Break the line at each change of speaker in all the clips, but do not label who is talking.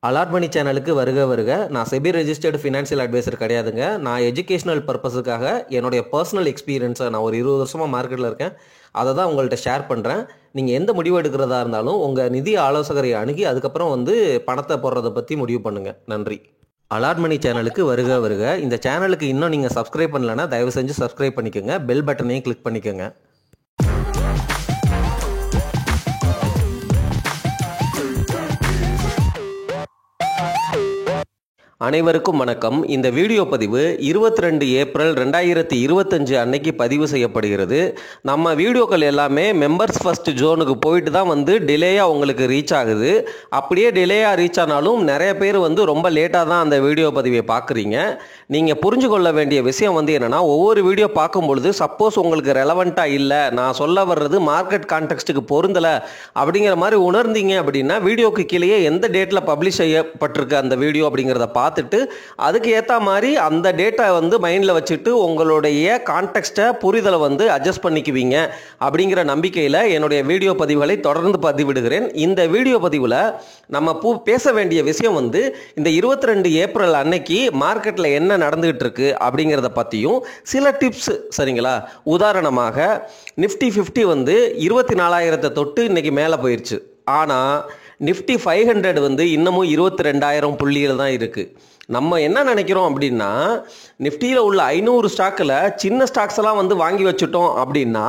Allot மணி சேனலுக்கு வருக வருக. நான் செபி ரெஜிஸ்டர்டு ஃபினான்ஷியல் அட்வைசர் கிடையாதுங்க. நான் எஜுகேஷனல் பர்பஸுக்காக என்னுடைய பர்சனல் எக்ஸ்பீரியன்ஸை நான் ஒரு 20 வருஷமாக மார்க்கெட்டில் இருக்கேன், அதை தான் உங்கள்கிட்ட ஷேர் பண்ணுறேன். நீங்கள் எந்த முடிவு எடுக்கிறதா இருந்தாலும் உங்கள் நிதி ஆலோசகரை அணுகி அதுக்கப்புறம் பணத்தை போடுறதை பற்றி முடிவு பண்ணுங்கள். நன்றி. அலாட் மணி சேனலுக்கு வருக வருக. இந்த சேனலுக்கு இன்னும் நீங்கள் சப்ஸ்கிரைப் பண்ணலன்னா தயவு செஞ்சு சப்ஸ்கிரைப் பண்ணிக்கோங்க, பெல் பட்டனையும் கிளிக் பண்ணிக்கோங்க. அனைவருக்கும் வணக்கம். இந்த வீடியோ பதிவு 22 ஏப்ரல் 2025 அன்னைக்கு பதிவு செய்யப்படுகிறது. நம்ம வீடியோக்கள் எல்லாமே மெம்பர்ஸ் ஃபர்ஸ்ட் ஜோனுக்கு போயிட்டு தான் டிலேயாக உங்களுக்கு ரீச் ஆகுது. அப்படியே டிலேயாக ரீச் ஆனாலும் நிறைய பேர் ரொம்ப லேட்டாக தான் அந்த வீடியோ பதிவை பார்க்குறீங்க. நீங்கள் புரிஞ்சு கொள்ள வேண்டிய விஷயம் என்னென்னா, ஒவ்வொரு வீடியோ பார்க்கும்பொழுது சப்போஸ் உங்களுக்கு ரெலவெண்ட்டாக இல்லை, நான் சொல்ல வர்றது மார்க்கெட் கான்டெக்ஸ்ட்டுக்கு பொருந்தலை அப்படிங்கிற மாதிரி உணர்ந்தீங்க அப்படின்னா, வீடியோக்கு கீழேயே எந்த டேட்டில் பப்ளிஷ் செய்யப்பட்டிருக்கு அந்த வீடியோ அப்படிங்கிறத பார்த்துட்டு அதுக்கு ஏற்ற மாதிரி அந்த டேட்டா மைண்டில் வச்சுட்டு உங்களுடைய கான்டெக்ஸ்ட்டை புரிதலை அட்ஜஸ்ட் பண்ணிக்குவீங்க அப்படிங்கிற நம்பிக்கையில் என்னுடைய வீடியோ பதிவுகளை தொடர்ந்து பதிவிடுகிறேன். இந்த வீடியோ பதிவில் நம்ம பேச வேண்டிய விஷயம் இந்த 22 ஏப்ரல் அன்னைக்கு மார்க்கெட்டில் என்ன நடந்துகிட்டு இருக்கு அப்படிங்கிறத பற்றியும் சில டிப்ஸ். சரிங்களா? உதாரணமாக நிஃப்டி 50 24,000 தொட்டு இன்னைக்கு மேலே போயிடுச்சு. ஆனால் நிஃப்டி 500 இன்னமும் 22,000 புள்ளிகள் தான் இருக்குது. நம்ம என்ன நினைக்கிறோம் அப்படின்னா, நிஃப்டியில் உள்ள 500 ஸ்டாக்கில் சின்ன ஸ்டாக்ஸ் எல்லாம் வாங்கி வச்சுட்டோம் அப்படின்னா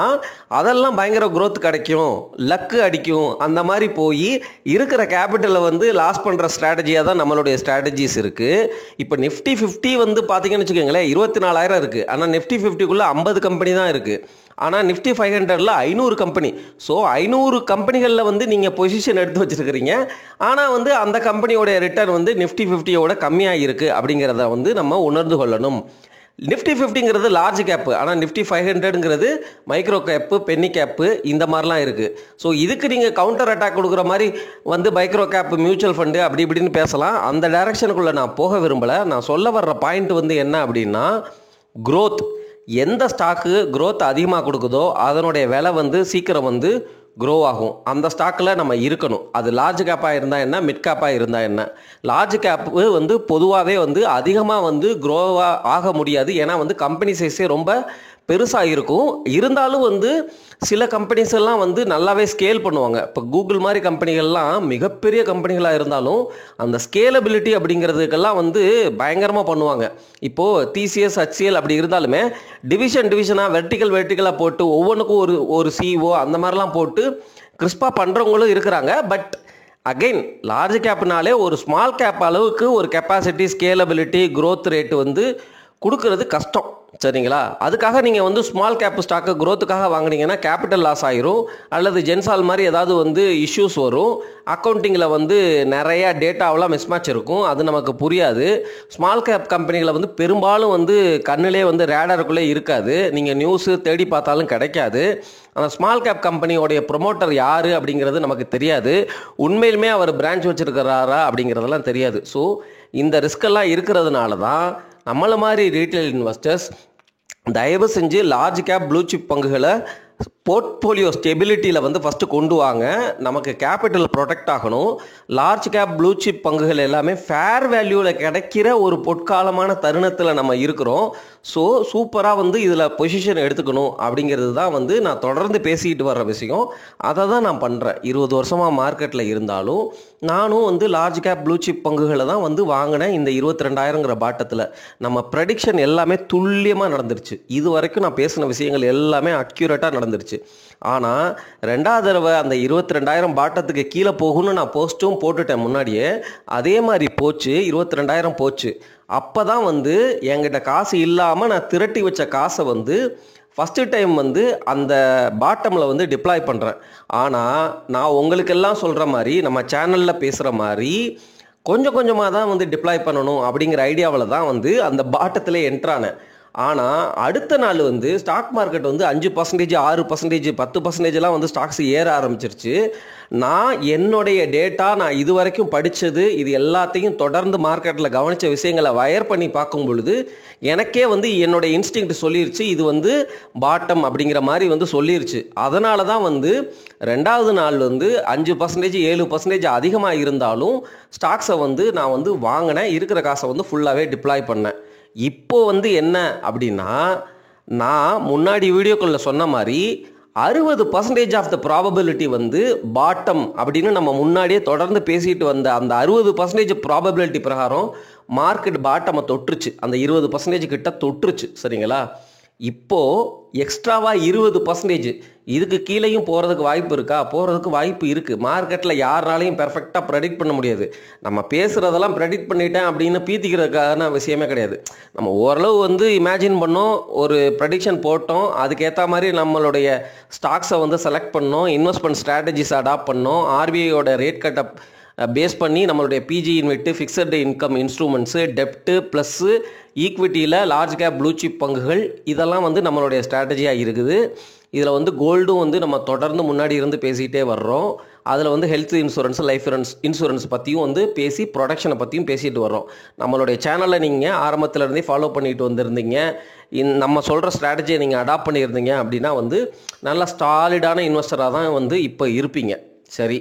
அதெல்லாம் பயங்கர growth கிடைக்கும், லக்கு அடிக்கும், அந்த மாதிரி போய் இருக்கிற கேபிட்டலை லாஸ் பண்ணுற ஸ்ட்ராட்டஜியாக தான் நம்மளுடைய ஸ்ட்ராட்டஜிஸ் இருக்குது. இப்போ நிஃப்டி 50 பார்த்தீங்கன்னு வச்சுக்கோங்களேன், 24,000 இருக்குது. ஆனால் நிஃப்டி 50க்குள்ளே 50 கம்பெனி தான் இருக்குது. ஆனால் நிஃப்டி 500ல் 500 கம்பெனி. ஸோ 500 கம்பெனிகளில் நீங்கள் பொசிஷன் எடுத்து வச்சுருக்கிறீங்க. ஆனால் அந்த கம்பெனியோடைய ரிட்டர்ன் நிஃப்டி 50யோட கம்மியாக இருக்குது அப்படிங்கிறத நம்ம உணர்ந்து கொள்ளணும். நிஃப்டி 50ங்கிறது லார்ஜ் கேப்பு, ஆனால் நிஃப்டி 500ங்கிறது மைக்ரோ கேப்பு, பென்னி கேப்பு, இந்த மாதிரிலாம் இருக்குது. ஸோ இதுக்கு நீங்கள் கவுண்டர் அட்டாக் கொடுக்குற மாதிரி மைக்ரோ கேப்பு, மியூச்சுவல் ஃபண்டு அப்படி இப்படின்னு பேசலாம். அந்த டைரக்ஷனுக்குள்ளே நான் போக விரும்பலை. நான் சொல்ல வர்ற பாயிண்ட் என்ன அப்படின்னா, growth. எந்த ஸ்டாக்கு growth அதிகமாக கொடுக்குதோ அதனுடைய விலை சீக்கிரம் க்ரோ ஆகும். அந்த ஸ்டாக்கில் நம்ம இருக்கணும். அது லார்ஜ் கேப்பாக இருந்தால் என்ன, மிட் கேப்பாக இருந்தால் என்ன. லார்ஜ் கேப்பு பொதுவாகவே அதிகமாக க்ரோவாக ஆக முடியாது. ஏன்னா கம்பெனி சைஸே ரொம்ப பெருசாக இருக்கும். இருந்தாலும் சில கம்பெனிஸ் எல்லாம் நல்லாவே ஸ்கேல் பண்ணுவாங்க. இப்போ கூகுள் மாதிரி கம்பெனிகள்லாம் மிகப்பெரிய கம்பெனிகளாக இருந்தாலும் அந்த ஸ்கேலபிலிட்டி அப்படிங்கிறதுக்கெல்லாம் பயங்கரமாக பண்ணுவாங்க. இப்போது டிசிஎஸ், ஹெச்சிஎல் அப்படி இருந்தாலுமே டிவிஷனாக வெர்டிக்கலாக போட்டு ஒவ்வொன்றுக்கும் ஒரு சிஓ அந்த மாதிரிலாம் போட்டு கிறிஸ்பாக பண்ணுறவங்களும் இருக்கிறாங்க. பட் அகெயின் லார்ஜ் கேப்னாலே ஒரு ஸ்மால் கேப் அளவுக்கு ஒரு கெப்பாசிட்டி, ஸ்கேலபிலிட்டி, க்ரோத் ரேட்டு கொடுக்கறது கஷ்டம். சரிங்களா? அதுக்காக நீங்கள் ஸ்மால் கேப் ஸ்டாக்கு க்ரோத்துக்காக வாங்கினீங்கன்னா கேபிட்டல் லாஸ் ஆயிரும், அல்லது ஜென்சால் மாதிரி ஏதாவது இஷ்யூஸ் வரும். அக்கௌண்டிங்கில் நிறையா டேட்டாவெல்லாம் மிஸ்மேட்ச் இருக்கும், அது நமக்கு புரியாது. ஸ்மால் கேப் கம்பெனிகளை பெரும்பாலும் கண்ணிலே ரேடாருக்குள்ளே இருக்காது. நீங்கள் நியூஸு தேடி பார்த்தாலும் கிடைக்காது. ஆனால் ஸ்மால் கேப் கம்பெனியோடைய ப்ரொமோட்டர் யார் அப்படிங்கிறது நமக்கு தெரியாது. உண்மையிலுமே அவர் பிரான்ச் வச்சுருக்கிறாரா அப்படிங்கிறதெல்லாம் தெரியாது. ஸோ இந்த ரிஸ்கெல்லாம் இருக்கிறதுனால தான் நம்மளை மாதிரி ரீட்டைல் இன்வெஸ்டர்ஸ் தயவு செஞ்சு லார்ஜ் கேப் ப்ளூ சிப் பங்குகளை போர்ட்ஃபோலியோ ஸ்டெபிலிட்டியில் ஃபஸ்ட்டு கொண்டு வாங்க. நமக்கு கேபிட்டல் ப்ரொடெக்ட் ஆகணும். லார்ஜ் கேப் ப்ளூ சிப் பங்குகள் எல்லாமே ஃபேர் வேல்யூவில் கிடைக்கிற ஒரு பொற்காலமான தருணத்தில் நம்ம இருக்கிறோம். ஸோ சூப்பராக இதில் பொசிஷன் எடுத்துக்கணும் அப்படிங்கிறது தான் நான் தொடர்ந்து பேசிக்கிட்டு வர்ற விஷயம். அதை தான் நான் பண்ணுறேன். 20 வருஷமாக மார்க்கெட்டில் இருந்தாலும் நானும் லார்ஜ் கேப் ப்ளூ சிப் பங்குகளை தான் வாங்கினேன். இந்த 22,000ங்கிற பாட்டத்தில் நம்ம ப்ரெடிக்ஷன் எல்லாமே துல்லியமாக நடந்துருச்சு. இது வரைக்கும் நான் பேசின விஷயங்கள் எல்லாமே அக்யூரேட்டாக நடந்துருச்சு. ஆனால் ரெண்டாவது தடவை அந்த 22,000 பாட்டத்துக்கு கீழே போகும்னு நான் போஸ்ட்டும் போட்டுட்டேன் முன்னாடியே. அதே மாதிரி போச்சு, 22,000 போச்சு. அப்போ தான் என்கிட்ட காசு இல்லாமல் நான் திரட்டி வச்ச காசை ஃபஸ்ட்டு டைம் அந்த பாட்டமில் டிப்ளாய் பண்ணுறேன். ஆனால் நான் உங்களுக்கெல்லாம் சொல்கிற மாதிரி, நம்ம சேனலில் பேசுகிற மாதிரி கொஞ்சம் கொஞ்சமாக தான் டிப்ளாய் பண்ணணும் அப்படிங்கிற ஐடியாவில் தான் அந்த பாட்டத்திலே என்ட்ரானேன். ஆனால் அடுத்த நாள் வந்து ஸ்டாக் மார்க்கெட் வந்து 5%, 6%, 10%லாம் வந்து ஸ்டாக்ஸ் ஏற ஆரம்பிச்சிருச்சு. நான் என்னுடைய டேட்டா, நான் இது வரைக்கும் படித்தது, இது எல்லாத்தையும் தொடர்ந்து மார்க்கெட்டில் கவனித்த விஷயங்களை வயர் பண்ணி பார்க்கும் பொழுது எனக்கே வந்து என்னுடைய இன்ஸ்டிங்க்ட் சொல்லிருச்சு, இது வந்து பாட்டம் அப்படிங்கிற மாதிரி வந்து சொல்லிருச்சு. அதனால தான் வந்து 2வது நாள் வந்து 5%, 7% அதிகமாக இருந்தாலும் ஸ்டாக்ஸை வந்து நான் வந்து வாங்கினேன், இருக்கிற காசை வந்து ஃபுல்லாகவே டிப்ளாய் பண்ணேன். இப்போ வந்து என்ன அப்படின்னா, நான் முன்னாடி வீடியோக்களில் சொன்ன மாதிரி 60% ஆஃப் த ப்ராபபிலிட்டி வந்து பாட்டம் அப்படின்னு நம்ம முன்னாடியே தொடர்ந்து பேசிட்டு வந்த அந்த 60% ப்ராபபிலிட்டி பிரகாரம் மார்க்கெட் பாட்டமை தொட்டுருச்சு. அந்த 20% கிட்ட தொட்டுருச்சு. சரிங்களா? இப்போது எக்ஸ்ட்ராவாக 20%, இதுக்கு கீழேயும் போகிறதுக்கு வாய்ப்பு இருக்கா? போகிறதுக்கு வாய்ப்பு இருக்குது. மார்க்கெட்டில் யாருனாலையும் பெர்ஃபெக்டாக ப்ரெடிக்ட் பண்ண முடியாது. நம்ம பேசுகிறதெல்லாம் ப்ரெடிக்ட் பண்ணிட்டேன் அப்படின்னு பீத்திக்கிறதுக்கான விஷயமே கிடையாது. நம்ம ஓரளவு வந்து இமேஜின் பண்ணோம், ஒரு ப்ரெடிக்ஷன் போட்டோம், அதுக்கேற்ற மாதிரி நம்மளுடைய ஸ்டாக்ஸை வந்து செலக்ட் பண்ணோம், இன்வெஸ்ட்மெண்ட் ஸ்ட்ராட்டஜிஸ் அடாப்ட் பண்ணோம், ஆர்பிஐயோட ரேட் கட்டை பேஸ் பண்ணி நம்மளுடைய பிஜி இன்வெட்டு, ஃபிக்ஸட் இன்கம் இன்ஸ்ட்ருமெண்ட்ஸு, டெப்ட்டு ப்ளஸ்ஸு ஈக்விட்டியில் லார்ஜ் கேப் ப்ளூ சிப் பங்குகள், இதெல்லாம் வந்து நம்மளுடைய ஸ்ட்ராட்டஜியாக இருக்குது. இதில் வந்து கோல்டும் வந்து நம்ம தொடர்ந்து முன்னாடி இருந்து பேசிகிட்டே வர்றோம். அதில் வந்து ஹெல்த் இன்சூரன்ஸ், லைஃப் இன்சூரன்ஸ் பற்றியும் வந்து பேசி ப்ரொடக்ஷனை பற்றியும் பேசிட்டு வர்றோம். நம்மளுடைய சேனலை நீங்கள் ஆரம்பத்திலேருந்தே ஃபாலோ பண்ணிட்டு வந்திருந்தீங்க, நம்ம சொல்கிற ஸ்ட்ராட்டஜியை நீங்கள் அடாப்ட் பண்ணியிருந்தீங்க அப்படின்னா வந்து நல்ல ஸ்டாலிடான இன்வெஸ்டராக தான் வந்து இப்போ இருப்பீங்க. சரி,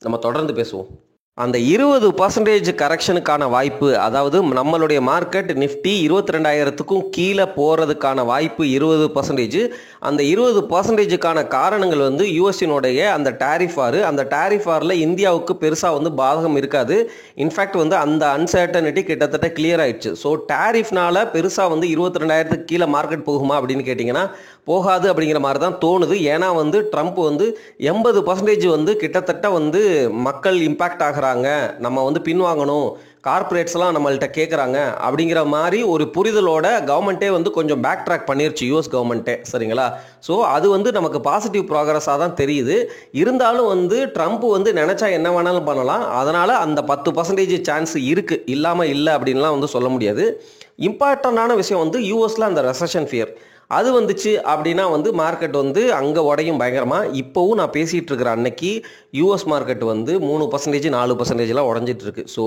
நம்ம தொடர்ந்து பேசுவோம். அந்த 20% கரெக்ஷனுக்கான வாய்ப்பு, அதாவது நம்மளுடைய மார்க்கெட் நிஃப்டி 22,000க்கும் கீழே போகிறதுக்கான வாய்ப்பு 20%. அந்த 20%க்கான காரணங்கள் வந்து யூஎஸ்னுடைய அந்த டேரிஃப் வார். அந்த டேரிஃப் வாரில் இந்தியாவுக்கு பெருசாக வந்து பாதகம் இருக்காது. இன்ஃபேக்ட் வந்து அந்த அன்சர்டனிட்டி கிட்டத்தட்ட கிளியர் ஆயிடுச்சு. ஸோ டேரிஃப்னால பெருசாக வந்து 22,000க்கு கீழே மார்க்கெட் போகுமா அப்படின்னு கேட்டிங்கன்னா போகாது அப்படிங்கிற மாதிரி தான் தோணுது. ஏன்னா வந்து ட்ரம்ப் வந்து 80% வந்து கிட்டத்தட்ட வந்து மக்கள் இம்பேக்ட் ஆகிறாங்க, நம்ம வந்து பின்வாங்கணும், கார்பரேட்ஸ்லாம் நம்மள்கிட்ட கேட்குறாங்க அப்படிங்கிற மாதிரி ஒரு புரிதலோட கவர்மெண்ட்டே வந்து கொஞ்சம் பேக் ட்ராக் பண்ணிருச்சு, யூஎஸ் கவர்மெண்ட்டே. சரிங்களா? ஸோ அது வந்து நமக்கு பாசிட்டிவ் ப்ராக்ரஸாக தான் தெரியுது. இருந்தாலும் வந்து ட்ரம்ப் வந்து நினச்சா என்ன வேணாலும் பண்ணலாம். அதனால் அந்த 10% சான்ஸ் இருக்குது, இல்லாமல் இல்லை அப்படின்லாம் வந்து சொல்ல முடியாது. இம்பார்ட்டண்டான விஷயம் வந்து யூஎஸில் அந்த ரெசஷன் ஃபியர் அது வந்துச்சு அப்படின்னா வந்து மார்க்கெட் வந்து அங்கே உடையும் பயங்கரமாக. இப்போவும் நான் பேசிகிட்டு இருக்கிற அன்னைக்கு யூஎஸ் மார்க்கெட் வந்து 3%, 4%லாம் உடஞ்சிட்டு இருக்கு. ஸோ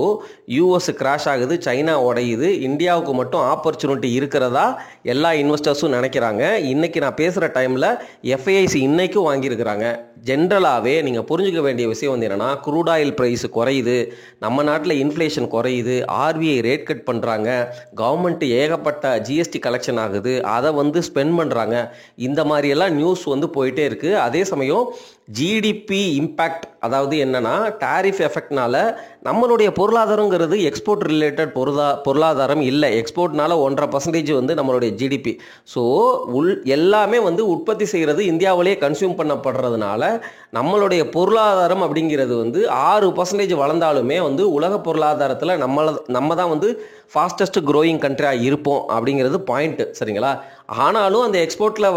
யூஎஸ் கிராஷ் ஆகுது, சைனா உடையுது, இந்தியாவுக்கு மட்டும் ஆப்பர்ச்சுனிட்டி இருக்கிறதா எல்லா இன்வெஸ்டர்ஸும் நினைக்கிறாங்க. இன்றைக்கி நான் பேசுகிற டைமில் எஃப்ஐஐசி இன்றைக்கும் வாங்கியிருக்கிறாங்க. ஜென்ரலாகவே நீங்கள் புரிஞ்சுக்க வேண்டிய விஷயம் வந்து என்னென்னா, க்ரூட் ஆயில் ப்ரைஸ் குறையுது, நம்ம நாட்டில் இன்ஃப்ளேஷன் குறையுது, ஆர்பிஐ ரேட் கட் பண்ணுறாங்க, கவர்மெண்ட் ஏகப்பட்ட ஜிஎஸ்டி கலெக்ஷன் ஆகுது, அதை வந்து ஸ்பெண்ட் பண்ணுறாங்க. இந்த மாதிரியெல்லாம் நியூஸ் வந்து போயிட்டே இருக்குது. அதே சமயம் ஜிடிபி இம்பேக்ட், அதாவது என்னன்னா டாரிஃப் எஃபெக்ட்னால நம்மளுடைய பொருளாதாரங்கிறது எக்ஸ்போர்ட் ரிலேட்டட் பொருளாதாரம் இல்லை. எக்ஸ்போர்ட்னால 1.5% வந்து நம்மளுடைய ஜிடிபி. ஸோ எல்லாமே வந்து உற்பத்தி செய்கிறது இந்தியாவிலேயே கன்சியூம் பண்ணப்படுறதுனால நம்மளுடைய பொருளாதாரம் அப்படிங்கிறது வந்து 6% வளர்ந்தாலுமே வந்து உலக பொருளாதாரத்தில் நம்ம தான் வந்து ஃபாஸ்டஸ்ட் க்ரோயிங் கண்ட்ரியாக இருப்போம் அப்படிங்கிறது பாயிண்ட்டு. சரிங்களா? ஆனாலும் அந்த எக்ஸ்போர்ட்டில்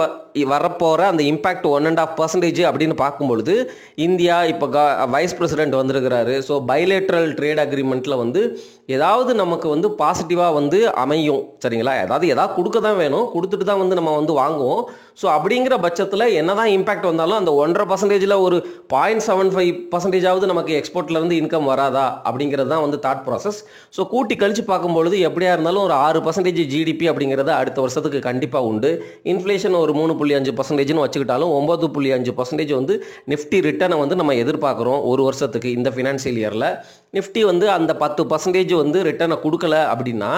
வரப்போகிற அந்த இம்பேக்ட் 1.5% அப்படின்னு பார்க்கும்பொழுது இந்தியா இப்போ வைஸ் பிரசிடென்ட் வந்திருக்கிறாரு. ஸோ பைலேட்ரல் ட்ரேட் அக்ரிமெண்ட்டில் வந்து ஏதாவது நமக்கு வந்து பாசிட்டிவாக வந்து அமையும். சரிங்களா? ஏதாவது கொடுக்க தான் வேணும், கொடுத்துட்டு தான் வந்து நம்ம வந்து வாங்குவோம். ஸோ அப்படிங்கிற பட்சத்தில் என்ன தான் இம்பேக்ட் வந்தாலும் அந்த 1.5%ல் ஒரு 0.75% நமக்கு எக்ஸ்போர்ட்லேருந்து இன்கம் வராதா அப்படிங்கிறது தான் வந்து தாட் ப்ராசஸ். ஸோ கூட்டி கழித்து பார்க்கும்பொழுது எப்படியா இருந்தாலும் ஒரு 6% ஜிடிபி அப்படிங்கிறது அடுத்த வருஷத்துக்கு கண்டிப்பாக உண்டு. இன்ஃப்ளேஷன் ஒரு 3.5%ன்னு வச்சுக்கிட்டாலும் 9.5% வந்து நிஃப்டி ரிட்டர்னை வந்து நம்ம எதிர்பார்க்குறோம் ஒரு வருஷத்துக்கு. இந்த ஃபினான்சியல் இயரில் நிஃப்டி வந்து அந்த 10% வந்து ரிட்டர்னை கொடுக்கல அப்படின்னா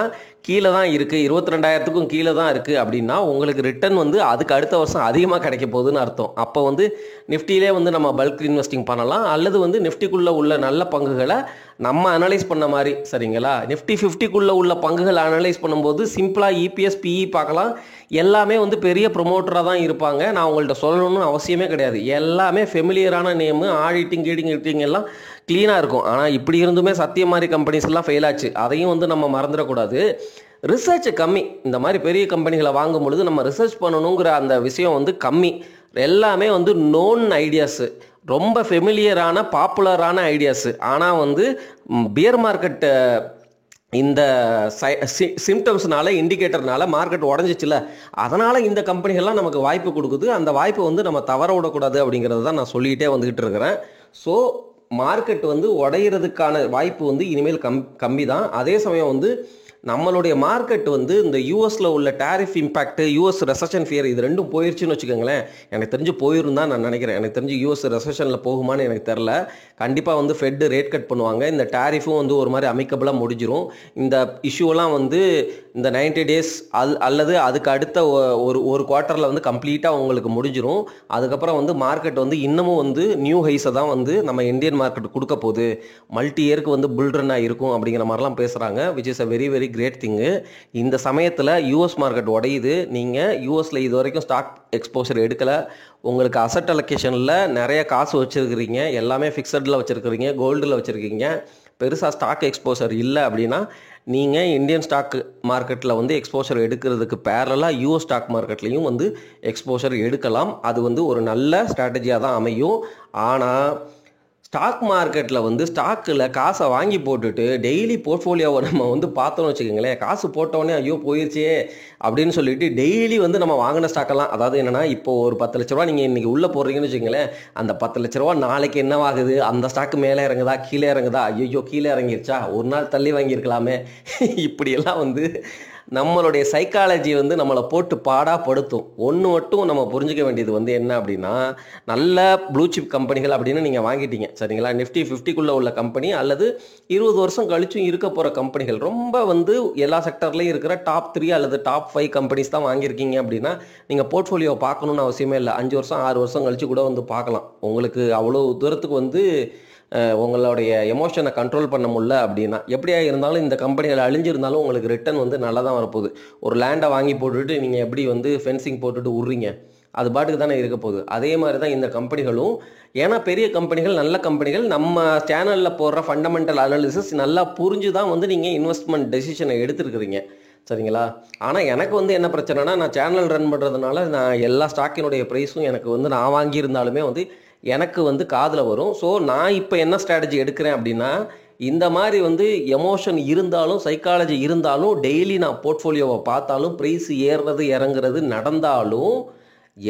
கீழே தான் இருக்குது, 22,000க்கும் கீழே தான் இருக்குது அப்படின்னா உங்களுக்கு ரிட்டர்ன் வந்து அதுக்கு அடுத்த வருஷம் அதிகமாக கிடைக்க போகுதுன்னு அர்த்தம். அப்போ வந்து நிஃப்டியிலே வந்து நம்ம பல்க் இன்வெஸ்டிங் பண்ணலாம், அல்லது வந்து நிஃப்டிக்குள்ளே உள்ள நல்ல பங்குகளை நம்ம அனலைஸ் பண்ண மாதிரி. சரிங்களா? நிஃப்டி 50க்குள்ளே உள்ள பங்குகள் அனலைஸ் பண்ணும்போது சிம்பிளாக இபிஎஸ் பிஇ பார்க்கலாம். எல்லாமே வந்து பெரிய ப்ரொமோட்டராக தான் இருப்பாங்க. நான் உங்கள்கிட்ட சொல்லணும்னு அவசியமே கிடையாது. எல்லாமே ஃபெமிலியரான நேமு, ஆடிட்டிங் எல்லாம் க்ளீனாக இருக்கும். ஆனால் இப்படி இருந்துமே சத்தியம் மாதிரி கம்பெனிஸ் எல்லாம் ஃபெயில் ஆச்சு. அதையும் வந்து நம்ம மறந்துடக்கூடாது. ரிசர்ச் கம்மி. இந்த மாதிரி பெரிய கம்பெனிகளை வாங்கும் பொழுது நம்ம ரிசர்ச் பண்ணணுங்கிற அந்த விஷயம் வந்து கம்மி. எல்லாமே வந்து நோன் ஐடியாஸு, ரொம்ப ஃபெமிலியரான பாப்புலரான ஐடியாஸு. ஆனால் வந்து பியர் மார்க்கெட் இந்த சிம்டம்ஸ்னால இண்டிகேட்டர்னால மார்க்கெட் உடஞ்சிச்சுல, அதனால் இந்த கம்பெனிகள்லாம் நமக்கு வாய்ப்பு கொடுக்குது. அந்த வாய்ப்பை வந்து நம்ம தவற விடக்கூடாது அப்படிங்கிறது தான் நான் சொல்லிகிட்டே வந்துக்கிட்டு இருக்கிறேன். ஸோ மார்க்கெட் வந்து உடையிறதுக்கான வாய்ப்பு வந்து இனிமேல் கம்மி தான். அதே சமயம் வந்து நம்மளுடைய மார்க்கெட் வந்து இந்த யூஎஸில் உள்ள tariff impact, US recession fear இது ரெண்டும் போயிடுச்சுன்னு வச்சுக்கோங்களேன். எனக்கு தெரிஞ்சு போயிரும் தான் நான் நினைக்கிறேன். எனக்கு தெரிஞ்சு யூஎஸ் ரெசஷனில் போகுமான்னு எனக்கு தெரில. கண்டிப்பாக வந்து ஃபெட் ரேட் கட் பண்ணுவாங்க. இந்த டேரிஃபும் வந்து ஒரு மாதிரி அமிக்கபிளாக முடிஞ்சிடும். இந்த இஷ்யூலாம் வந்து இந்த 90 டேஸ் அல்லது அதுக்கு அடுத்த ஒரு குவார்ட்டரில் வந்து கம்ப்ளீட்டாக உங்களுக்கு முடிஞ்சிடும். அதுக்கப்புறம் வந்து மார்க்கெட் வந்து இன்னமும் வந்து நியூ ஹைஸை தான் வந்து நம்ம இந்தியன் மார்க்கெட் கொடுக்க போகுது. மல்டி இயருக்கு வந்து புல்ரன்னாக இருக்கும் அப்படிங்கிற மாதிரிலாம் பேசுகிறாங்க, which is a very very great thing. இந்த சமயத்தில் யூஎஸ் மார்க்கெட் உடையுது. நீங்கள் யூஎஸில் இது வரைக்கும் ஸ்டாக் எக்ஸ்போஷர் எடுக்கலை, உங்களுக்கு அசட் அலோகேஷனில் நிறைய காசு வச்சுருக்கிறீங்க, எல்லாமே ஃபிக்ஸடில் வச்சுருக்கிறீங்க, கோல்டில் வச்சுருக்கீங்க, பெருசாக ஸ்டாக் எக்ஸ்போஷர் இல்லை அப்படின்னா நீங்கள் இந்தியன் ஸ்டாக் மார்க்கெட்டில் வந்து எக்ஸ்போஷர் எடுக்கிறதுக்கு பேரலாக யூஎஸ் ஸ்டாக் மார்க்கெட்லேயும் வந்து எக்ஸ்போஷர் எடுக்கலாம். அது வந்து ஒரு நல்ல ஸ்ட்ராட்டஜியாக தான் அமையும். ஆனால் ஸ்டாக் மார்க்கெட்டில் வந்து ஸ்டாக்கில் காசை வாங்கி போட்டுட்டு டெய்லி போர்ட்ஃபோலியோவை நம்ம வந்து பார்த்தோன்னு வச்சுக்கோங்களேன், காசு போட்டோடனே ஐயோ போயிடுச்சே அப்படின்னு சொல்லிட்டு டெய்லி வந்து நம்ம வாங்கின ஸ்டாக்கெல்லாம், அதாவது என்னென்னா இப்போ ஒரு 10 லட்ச ரூபா நீங்கள் இன்றைக்கி உள்ளே போடுறீங்கன்னு வச்சுக்கோங்களேன், அந்த 10 லட்ச ரூபா நாளைக்கு என்னவாகுது, அந்த ஸ்டாக்கு மேலே இறங்குதா கீழே இறங்குதா, ஐயோ கீழே இறங்கிருச்சா, ஒரு நாள் தள்ளி வாங்கியிருக்கலாமே, இப்படியெல்லாம் வந்து நம்மளுடைய சைக்காலஜி வந்து நம்மளை போட்டு பாடாப்படுத்தும். ஒன்று மட்டும் நம்ம புரிஞ்சிக்க வேண்டியது வந்து என்ன அப்படின்னா, நல்ல ப்ளூ சிப் கம்பெனிகள் அப்படின்னு நீங்கள் வாங்கிட்டீங்க சரிங்களா, நிஃப்டி 50க்குள்ளே உள்ள கம்பெனி அல்லது 20 வருஷம் கழிச்சும் இருக்க போகிற கம்பெனிகள், ரொம்ப வந்து எல்லா செக்டர்லையும் இருக்கிற டாப் 3 அல்லது டாப் 5 கம்பெனிஸ் தான் வாங்கியிருக்கீங்க அப்படின்னா நீங்கள் போர்ட்ஃபோலியோ பார்க்கணுன்னு அவசியமே இல்லை. 5 வருஷம் 6 வருஷம் கழிச்சு கூட வந்து பார்க்கலாம். உங்களுக்கு அவ்வளோ தூரத்துக்கு வந்து உங்களுடைய எமோஷனை கண்ட்ரோல் பண்ண முடியல அப்படின்னா, எப்படியா இருந்தாலும் இந்த கம்பெனிகள் அழிஞ்சிருந்தாலும் உங்களுக்கு ரிட்டர்ன் வந்து நல்லா தான் வரப்போகுது. ஒரு லேண்டை வாங்கி போட்டுட்டு நீங்கள் எப்படி வந்து ஃபென்சிங் போட்டுட்டு விட்றீங்க, அது பாட்டுக்கு தானே இருக்க போகுது. அதே மாதிரி தான் இந்த கம்பெனிகளும். ஏன்னா பெரிய கம்பெனிகள், நல்ல கம்பெனிகள், நம்ம சேனலில் போடுற ஃபண்டமெண்டல் அனாலிசிஸ் நல்லா புரிஞ்சு தான் வந்து நீங்கள் இன்வெஸ்ட்மெண்ட் டெசிஷனை எடுத்துருக்கிறீங்க சரிங்களா. ஆனால் எனக்கு வந்து என்ன பிரச்சனைனா, நான் சேனல் ரன் பண்ணுறதுனால நான் எல்லா ஸ்டாக்கினுடைய ப்ரைஸும் எனக்கு வந்து நான் வாங்கியிருந்தாலுமே வந்து எனக்கு வந்து காதில் வரும். ஸோ நான் இப்போ என்ன ஸ்ட்ராட்டஜி எடுக்கிறேன் அப்படின்னா, இந்த மாதிரி வந்து எமோஷன் இருந்தாலும் சைக்காலஜி இருந்தாலும் டெய்லி நான் போர்ட்ஃபோலியோவை பார்த்தாலும் ப்ரைஸ் ஏறுறது இறங்குறது நடந்தாலும்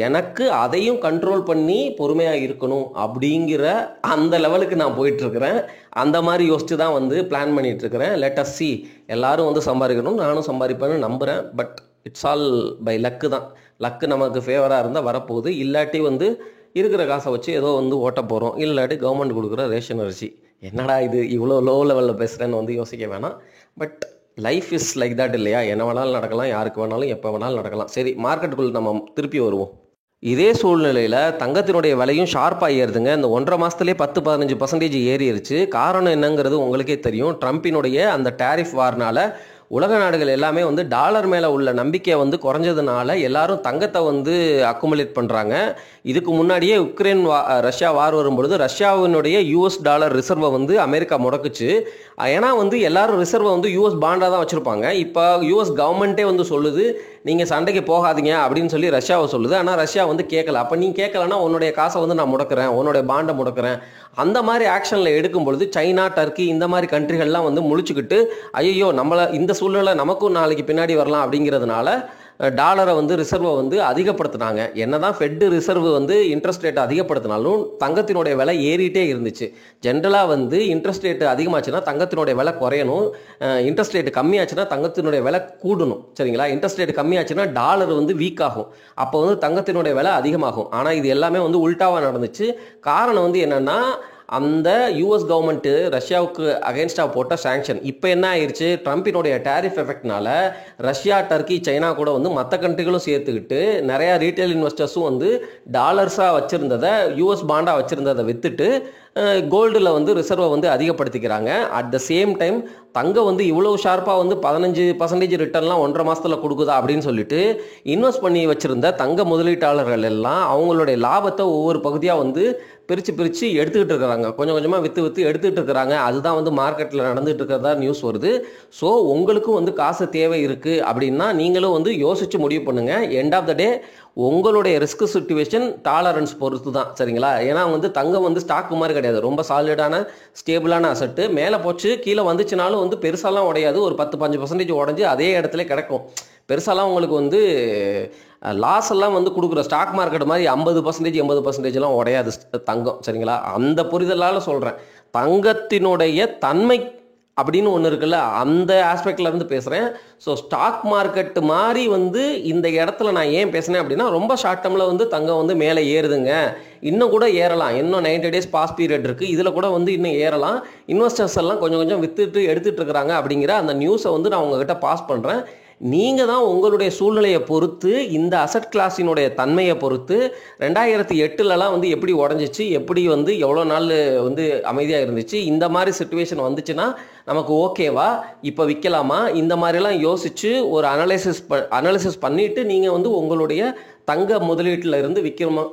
எனக்கு அதையும் கண்ட்ரோல் பண்ணி பொறுமையாக இருக்கணும் அப்படிங்கிற அந்த லெவலுக்கு நான் போயிட்டுருக்கிறேன். அந்த மாதிரி யோசித்து தான் வந்து பிளான் பண்ணிகிட்ருக்கிறேன். லெட் அஸ் சி, எல்லோரும் வந்து சம்பாதிக்கணும், நானும் சம்பாதிப்பேன்னு நம்புகிறேன். But it's all by luck தான். லக்கு நமக்கு ஃபேவராக இருந்தால் வரப்போகுது, இல்லாட்டி வந்து இருக்கிற காசை வச்சு ஏதோ வந்து ஓட்ட போகிறோம், இல்லாட்டி கவர்மெண்ட் கொடுக்குற ரேஷன் அரிசி. என்னடா இது இவ்வளோ லோ லெவலில் பேசுகிறேன்னு வந்து யோசிக்க வேணாம். But life is like that இல்லையா, என்ன வேணாலும் நடக்கலாம், யாருக்கு வேணாலும் எப்போ வேணாலும் நடக்கலாம். சரி, மார்க்கெட்டுக்குள்ளே நம்ம திருப்பி வருவோம். இதே சூழ்நிலையில் தங்கத்தினுடைய விலையும் ஷார்ப்பாக ஏறுதுங்க. இந்த 1.5 மாதத்துலேயே 10-15% ஏறிடுச்சு. காரணம் என்னங்கிறது உங்களுக்கே தெரியும். ட்ரம்ப்பினுடைய அந்த டேரிஃப் வார்னால் உலக நாடுகள் எல்லாமே வந்து டாலர் மேலே உள்ள நம்பிக்கையை வந்து குறைஞ்சதுனால எல்லாரும் தங்கத்தை வந்து அக்குமுலேட் பண்ணுறாங்க. இதுக்கு முன்னாடியே ரஷ்யா வார் வரும்பொழுது ரஷ்யாவினுடைய US டாலர் ரிசர்வை வந்து அமெரிக்கா முடக்குச்சு. ஏன்னா வந்து எல்லாரும் ரிசர்வை வந்து US பாண்டாக தான் வச்சுருப்பாங்க. இப்போ US கவர்மெண்ட்டே வந்து சொல்லுது, நீங்கள் சண்டைக்கு போகாதீங்க அப்படின்னு சொல்லி ரஷ்யாவை சொல்லுது. ஆனால் ரஷ்யா வந்து கேட்கல. அப்போ நீ கேட்கலன்னா உன்னுடைய காசை வந்து நான் முடக்கிறேன், உன்னுடைய பாண்டை முடக்கிறேன். அந்த மாதிரி ஆக்ஷனில் எடுக்கும் பொழுது சைனா, டர்க்கி இந்த மாதிரி கண்ட்ரிகள்லாம் வந்து முழிச்சுக்கிட்டு ஐயோ நம்மளை இந்த சூழ்நிலை நமக்கும் நாளைக்கு பின்னாடி வரலாம் அப்படிங்கிறதுனால டாலரை வந்து ரிசர்வை வந்து அதிகப்படுத்தினாங்க. என்ன தான் ஃபெட்டு ரிசர்வ் வந்து இன்ட்ரெஸ்ட் ரேட்டை அதிகப்படுத்தினாலும் தங்கத்தினுடைய விலை ஏறிட்டே இருந்துச்சு. ஜென்ரலாக வந்து இன்ட்ரெஸ்ட் ரேட்டு அதிகமாச்சுன்னா தங்கத்தினுடைய விலை குறையணும், இன்ட்ரெஸ்ட் ரேட்டு கம்மியாச்சுன்னா தங்கத்தினுடைய விலை கூடணும் சரிங்களா. இன்ட்ரெஸ்ட் ரேட்டு கம்மியாச்சுன்னா டாலர் வந்து வீக் ஆகும், அப்போ வந்து தங்கத்தினுடைய விலை அதிகமாகும். ஆனால் இது எல்லாமே வந்து உல்டாவாக நடந்துச்சு. காரணம் வந்து என்னென்னா, அந்த யூஎஸ் கவர்மெண்ட்டு ரஷ்யாவுக்கு அகேன்ஸ்டாக போட்ட சாங்ஷன் இப்போ என்ன ஆயிடுச்சு, ட்ரம்பினுடைய டேரிஃப் எஃபெக்ட்னால ரஷ்யா, டர்க்கி, சைனா கூட வந்து மற்ற கண்ட்ரிகளும் சேர்த்துக்கிட்டு நிறையா ரீட்டைல் இன்வெஸ்டர்ஸும் வந்து டாலர்ஸாக வச்சுருந்ததை US பாண்டாக வச்சுருந்ததை விற்றுட்டு கோல்டில் வந்து ரிசர்வை வந்து அதிகப்படுத்திக்கிறாங்க. அட் த சேம் டைம் தங்கம் வந்து இவ்வளோ ஷார்ப்பாக வந்து 15% ரிட்டர்ன்லாம் 1.5 மாதத்தில் கொடுக்குதா அப்படின்னு சொல்லிட்டு இன்வெஸ்ட் பண்ணி வச்சுருந்த தங்க முதலீட்டாளர்கள் எல்லாம் அவங்களுடைய லாபத்தை ஒவ்வொரு பகுதியாக வந்து பிரித்து எடுத்துக்கிட்டு இருக்கிறாங்க. கொஞ்சம் கொஞ்சமாக விற்று எடுத்துகிட்டு இருக்கிறாங்க. அதுதான் வந்து மார்க்கெட்டில் நடந்துகிட்டு இருக்கிறதா நியூஸ் வருது. ஸோ உங்களுக்கும் வந்து காசு தேவை இருக்குது அப்படின்னா நீங்களும் வந்து யோசித்து முடிவு பண்ணுங்கள். எண்ட் ஆஃப் த டே உங்களுடைய ரிஸ்க் சிச்சுவேஷன் டாலரன்ஸ் பொறுத்து தான், சரிங்களா? ஏன்னா வந்து தங்கம் வந்து ஸ்டாக் மாதிரி கிடையாது, ரொம்ப சாலிடான ஸ்டேபிளான அசட்டு. மேலே போச்சு கீழே வந்துச்சுனாலும் வந்து பெருசாலாம் உடையாது, ஒரு 10-15% உடஞ்சி அதே இடத்துல கிடக்கும். பெருசாலாம் உங்களுக்கு வந்து லாஸ் எல்லாம் வந்து கொடுக்குற ஸ்டாக் மார்க்கெட் மாதிரி 50% 80%லாம் உடையாது தங்கம், சரிங்களா? அந்த புரிதலால் சொல்கிறேன். தங்கத்தினுடைய தன்மை அப்படின்னு ஒன்று இருக்குல்ல, அந்த ஆஸ்பெக்டில் இருந்து பேசுகிறேன். ஸோ ஸ்டாக் மார்க்கெட்டு மாதிரி வந்து இந்த இடத்துல நான் ஏன் பேசுனேன் அப்படின்னா, ரொம்ப ஷார்ட் டேர்மில் வந்து தங்கம் வந்து மேலே ஏறுதுங்க, இன்னும் கூட ஏறலாம், இன்னும் 90 days பாஸ் பீரியட் இருக்குது, இதில் கூட வந்து இன்னும் ஏறலாம், இன்வெஸ்டர்ஸ் எல்லாம் கொஞ்சம் கொஞ்சம் விற்றுட்டு எடுத்துகிட்டு இருக்கிறாங்க அப்படிங்கிற அந்த நியூஸை வந்து நான் உங்ககிட்ட பாஸ் பண்ணுறேன். நீங்கள் தான் உங்களுடைய சூழ்நிலையை பொறுத்து, இந்த அசட் கிளாஸினுடைய தன்மையை பொறுத்து 2008லலாம் வந்து எப்படி உடஞ்சிச்சு, எப்படி வந்து எவ்வளோ நாள் வந்து அமைதியாக இருந்துச்சு, இந்த மாதிரி சிச்சுவேஷன் வந்துச்சுன்னா நமக்கு ஓகேவா, இப்போ விற்கலாமா, இந்த மாதிரிலாம் யோசித்து ஒரு அனாலிசிஸ் பண்ணிவிட்டு நீங்கள் வந்து உங்களுடைய தங்க முதலீட்டில் இருந்து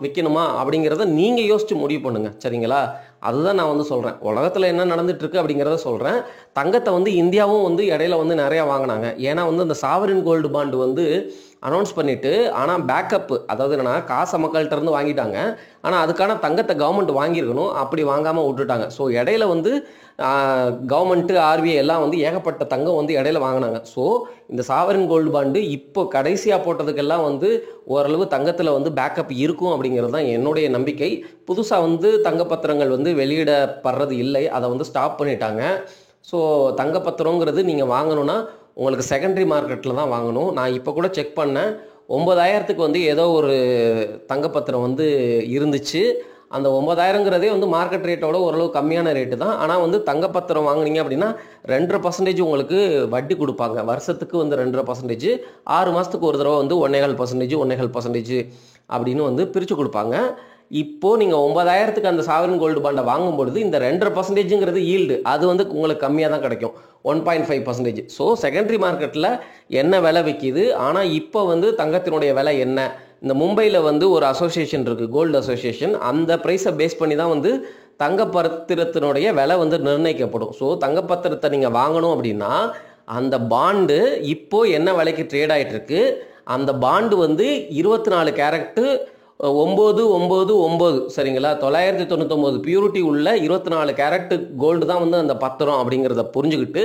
விற்கணுமா அப்படிங்கிறத நீங்கள் யோசித்து முடிவு பண்ணுங்கள், சரிங்களா? அதுதான் நான் வந்து சொல்கிறேன். உலகத்தில் என்ன நடந்துகிட்ருக்கு அப்படிங்கிறத சொல்கிறேன். தங்கத்தை வந்து இந்தியாவும் வந்து இடையில வந்து நிறையா வாங்கினாங்க. ஏன்னா வந்து அந்த சாவரின் கோல்டு பாண்டு வந்து அனௌன்ஸ் பண்ணிவிட்டு, ஆனால் பேக்கப்பு, அதாவது என்னென்னா காசை மக்கள்கிட்ட இருந்து வாங்கிட்டாங்க, ஆனால் அதுக்கான தங்கத்தை கவர்மெண்ட் வாங்கியிருக்கணும், அப்படி வாங்காமல் விட்டுட்டாங்க. ஸோ இடையில வந்து கவர்மெண்ட்டு ஆர்பிஐ எல்லாம் வந்து ஏகப்பட்ட தங்கம் வந்து இடையில வாங்கினாங்க. ஸோ இந்த சாவரின் கோல்டு பாண்டு இப்போ கடைசியாக போட்டதுக்கெல்லாம் வந்து ஓரளவு தங்கத்தில் வந்து பேக்கப் இருக்கும் அப்படிங்கிறது தான் என்னுடைய நம்பிக்கை. புதுசாக வந்து தங்கப்பத்திரங்கள் வந்து வெளியிடப்படுறது இல்லை, அதை வந்து ஸ்டாப் பண்ணிட்டாங்க. ஸோ தங்கப்பத்திரங்கிறது நீங்கள் வாங்கணுன்னா உங்களுக்கு செகண்டரி மார்க்கெட்டில் தான் வாங்கணும். நான் இப்போ கூட செக் பண்ணேன், 9000க்கு வந்து ஏதோ ஒரு தங்கப்பத்திரம் வந்து இருந்துச்சு. அந்த 9000ங்கிறதே வந்து மார்க்கெட் ரேட்டோட ஓரளவு கம்மியான ரேட்டு தான். ஆனால் வந்து தங்கப்பத்திரம் வாங்கினீங்க அப்படின்னா 2.5% உங்களுக்கு வட்டி கொடுப்பாங்க. வருஷத்துக்கு வந்து 2.5%, 6 மாதத்துக்கு ஒரு தடவை வந்து 1.5%, 1.5% அப்படின்னு வந்து பிரித்து கொடுப்பாங்க. இப்போது நீங்கள் 9000க்கு அந்த சாவரின் கோல்டு பாண்டை வாங்கும்பொழுது இந்த 2.5%ங்கிறது ஈல்டு, அது வந்து உங்களுக்கு கம்மியாக தான் கிடைக்கும், 1.5%. ஸோ செகண்டரி மார்க்கெட்டில் என்ன விலை விற்கிது, ஆனால் இப்போ வந்து தங்கத்தினுடைய விலை என்ன, இந்த மும்பையில் வந்து ஒரு அசோசியேஷன் இருக்குது, கோல்டு அசோசியேஷன், அந்த ப்ரைஸை பேஸ் பண்ணி தான் வந்து தங்கப்பத்திரத்தினுடைய விலை வந்து நிர்ணயிக்கப்படும். ஸோ தங்கப்பத்திரத்தை நீங்கள் வாங்கணும் அப்படின்னா அந்த பாண்டு இப்போது என்ன விலைக்கு ட்ரேட் ஆகிட்டுருக்கு, அந்த பாண்டு வந்து 24 கேரட்டு 999, சரிங்களா? 999 பியூரிட்டி உள்ள 24 கேரட் கோல்டு தான் வந்து அந்த பத்திரம் அப்படிங்கிறத புரிஞ்சுக்கிட்டு,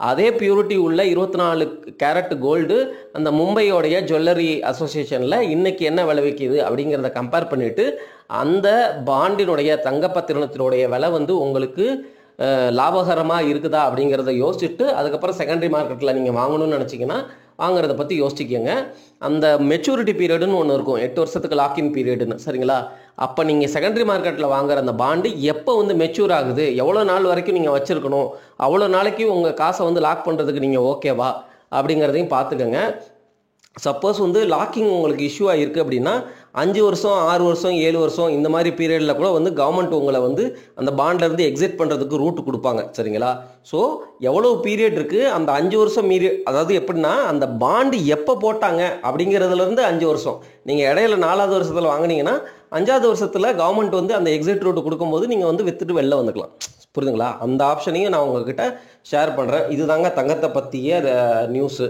அதே பியூரிட்டி உள்ள 24 கேரட் கோல்டு அந்த மும்பையோடைய ஜுவல்லரி அசோசியேஷனில் இன்றைக்கி என்ன விலை விற்கிது அப்படிங்கிறத கம்பேர் பண்ணிவிட்டு அந்த பாண்டினுடைய தங்கப்பத்திரத்தினுடைய விலை வந்து உங்களுக்கு லாபகரமாக இருக்குதா அப்படிங்கிறத யோசிச்சுட்டு அதுக்கப்புறம் செகண்டரி மார்க்கெட்டில் நீங்கள் வாங்கணும்னு நினச்சிங்கன்னா வாங்குறத பற்றி யோசிச்சுக்கோங்க. அந்த மெச்சூரிட்டி பீரியடுன்னு ஒன்று இருக்கும், 8 வருஷத்துக்கு லாக்இன் பீரியடுன்னு, சரிங்களா? அப்போ நீங்கள் செகண்டரி மார்க்கெட்டில் வாங்குற அந்த பாண்டு எப்போ வந்து மெச்சூர் ஆகுது, எவ்வளோ நாள் வரைக்கும் நீங்கள் வச்சுருக்கணும், அவ்வளோ நாளைக்கு உங்கள் காசை வந்து லாக் பண்ணுறதுக்கு நீங்கள் ஓகேவா அப்படிங்கிறதையும் பார்த்துக்கோங்க. சப்போஸ் வந்து லாக்கிங் உங்களுக்கு இஷ்யூ ஆகிருக்கு அப்படின்னா 5 வருஷம் 6 வருஷம் 7 வருஷம் இந்த மாதிரி பீரியடில் கூட வந்து கவர்மெண்ட் உங்களை வந்து அந்த பாண்ட்லேருந்து எக்ஸிட் பண்ணுறதுக்கு ரூட் கொடுப்பாங்க, சரிங்களா? ஸோ எவ்வளோ பீரியட் இருக்குது, அந்த 5 வருஷம் அதாவது எப்படின்னா அந்த பாண்டு எப்போ போட்டாங்க அப்படிங்கிறதுலேருந்து 5 வருஷம், நீங்கள் இடையில 4வது வருஷத்தில் வாங்கினீங்கன்னா 5வது வருஷத்தில் கவர்மெண்ட் வந்து அந்த எக்ஸிட் ரூட் கொடுக்கும்போது நீங்கள் வந்து விற்றுட்டு வெளில வந்துக்கலாம், புரியுதுங்களா? அந்த ஆப்ஷனையும் நான் உங்ககிட்ட ஷேர் பண்ணுறேன். இதுதாங்க தங்கத்தை பற்றிய நியூஸு.